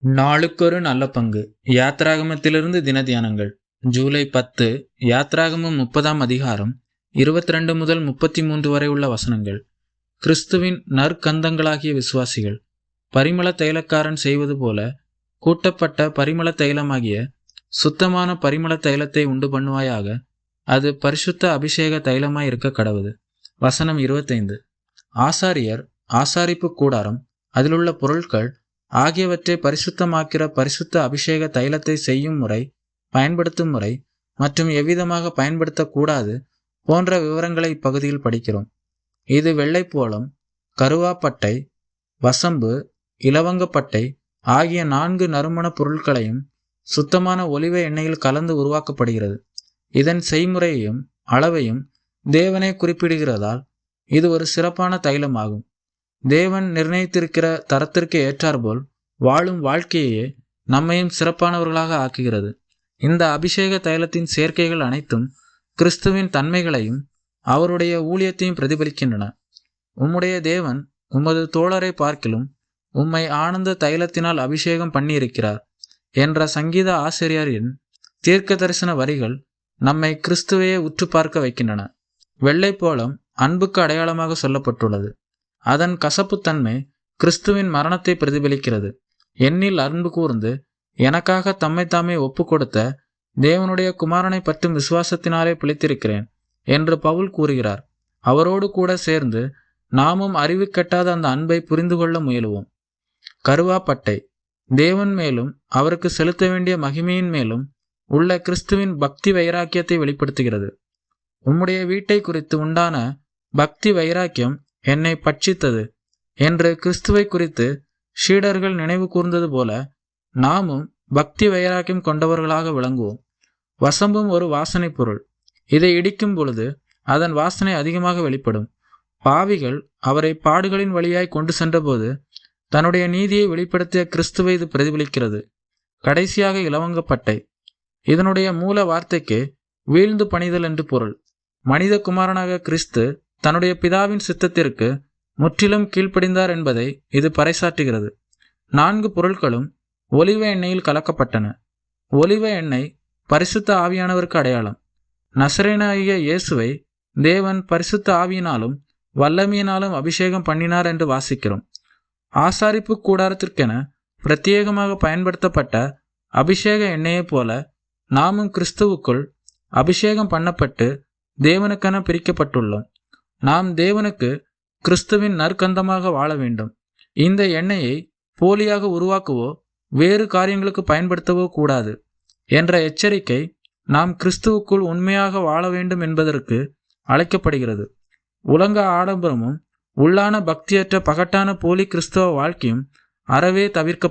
நாளுக்கொரு நல்ல பங்கு. யாத்ராகமத்திலிருந்து தின தியானங்கள். ஜூலை 10. யாத்ராகமம் 30ஆம் அதிகாரம் 22 முதல் 33 வரை உள்ள வசனங்கள். கிறிஸ்துவின் நற்கந்தங்களாகிய விசுவாசிகள் பரிமள தைலக்காரன் செய்வது போல கூட்டப்பட்ட பரிமள தைலமாகிய சுத்தமான பரிமள தைலத்தை உண்டு பண்ணுவாயாக. அது பரிசுத்த அபிஷேக தைலமாய் இருக்க கடவுது. வசனம் 25. ஆசாரியர் ஆசாரிப்பு கூடாரம் அதிலுள்ள பொருட்கள் ஆகியவற்றை பரிசுத்தமாக்கிற பரிசுத்த அபிஷேக தைலத்தை செய்யும் முறை, பயன்படுத்தும் முறை மற்றும் எவ்விதமாக பயன்படுத்தக்கூடாது போன்ற விவரங்களை இப்பகுதியில் படிக்கிறோம். இது வெள்ளைப்போளம், கருவாப்பட்டை, வசம்பு, இலவங்கப்பட்டை ஆகிய 4 நறுமண பொருட்களையும் சுத்தமான ஒலிவ எண்ணெயில் கலந்து உருவாக்கப்படுகிறது. இதன் செய்முறையையும் அளவையும் தேவனே குறிப்பிடுகிறதால் இது ஒரு சிறப்பான தைலமாகும். தேவன் நிர்ணயித்திருக்கிற தரத்திற்கு ஏற்றாற்போல் வாழும் வாழ்க்கையே நம்மையும் சிறப்பானவர்களாக ஆக்குகிறது. இந்த அபிஷேக தைலத்தின் சேர்க்கைகள் அனைத்தும் கிறிஸ்துவின் தன்மைகளையும் அவருடைய ஊழியத்தையும் பிரதிபலிக்கின்றன. உம்முடைய தேவன் உமது தோழரை பார்க்கிலும் உம்மை ஆனந்த தைலத்தினால் அபிஷேகம் பண்ணியிருக்கிறார் என்ற சங்கீத ஆசிரியரின் தீர்க்க தரிசன வரிகள் நம்மை கிறிஸ்துவையே உற்று பார்க்க வைக்கின்றன. வெள்ளைப்போளம் அன்புக்கு அடையாளமாக சொல்லப்பட்டுள்ளது. அதன் கசப்புத்தன்மை கிறிஸ்துவின் மரணத்தை பிரதிபலிக்கிறது. என்னில் அன்பு கூர்ந்து எனக்காக தம்மை தாமே ஒப்பு கொடுத்த தேவனுடைய குமாரனை பற்றும் விசுவாசத்தினாலே பிழைத்திருக்கிறேன் என்று பவுல் கூறுகிறார். அவரோடு கூட சேர்ந்து நாமும் அறிவு கெட்டாத அந்த அன்பை புரிந்து கொள்ள முயலுவோம். கருவாப்பட்டை தேவன் மேலும் அவருக்கு செலுத்த வேண்டிய மகிமையின் மேலும் உள்ள கிறிஸ்துவின் பக்தி வைராக்கியத்தை வெளிப்படுத்துகிறது. உம்முடைய வீட்டை குறித்து உண்டான பக்தி வைராக்கியம் என்னை பட்சித்தது என்று கிறிஸ்துவை குறித்து ஷீடர்கள் நினைவு கூர்ந்தது போல நாமும் பக்தி வைராக்கியம் கொண்டவர்களாக விளங்குவோம். வசம்பும் ஒரு வாசனை பொருள். இதை இடிக்கும் பொழுது அதன் வாசனை அதிகமாக வெளிப்படும். பாவிகள் அவரை பாடுகளின் வழியாய் கொண்டு சென்றபோது தன்னுடைய நீதியை வெளிப்படுத்திய கிறிஸ்துவை இது பிரதிபலிக்கிறது. கடைசியாக இலவங்கப்பட்டை. இதனுடைய மூல வார்த்தைக்கு வீழ்ந்து பணிதல் என்று பொருள். மனித குமாரனாக கிறிஸ்து தன்னுடைய பிதாவின் சித்தத்திற்கு முற்றிலும் கீழ்ப்படிந்தார் என்பதை இது பறைசாற்றுகிறது. 4 பொருட்களும் ஒலிவ எண்ணெயில் கலக்கப்பட்டன. ஒலிவ எண்ணெய் பரிசுத்த ஆவியானவருக்கு அடையாளம். நசரேயனாகிய இயேசுவை தேவன் பரிசுத்த ஆவியினாலும் வல்லமையினாலும் அபிஷேகம் பண்ணினார் என்று வாசிக்கிறோம். ஆசாரிப்பு கூடாரத்திற்கென பிரத்யேகமாக பயன்படுத்தப்பட்ட அபிஷேக எண்ணெயைப் போல நாமும் கிறிஸ்துவுக்குள் அபிஷேகம் பண்ணப்பட்டு தேவனுக்கென பிரிக்கப்பட்டுள்ளோம். நாம் தேவனுக்கு கிறிஸ்துவின் நற்கந்தமாக வாழ வேண்டும். இந்த எண்ணெயை போலியாக உருவாக்கவோ வேறு காரியங்களுக்கு பயன்படுத்தவோ கூடாது என்ற எச்சரிக்கை நாம் கிறிஸ்துவுக்குள் உண்மையாக வாழ வேண்டும் என்பதற்கு அழைக்கப்படுகிறது. உலக ஆடம்பரமும் உள்ளான பக்தியற்ற பகட்டான போலி கிறிஸ்தவ வாழ்க்கையும் அறவே தவிர்க்கப்பட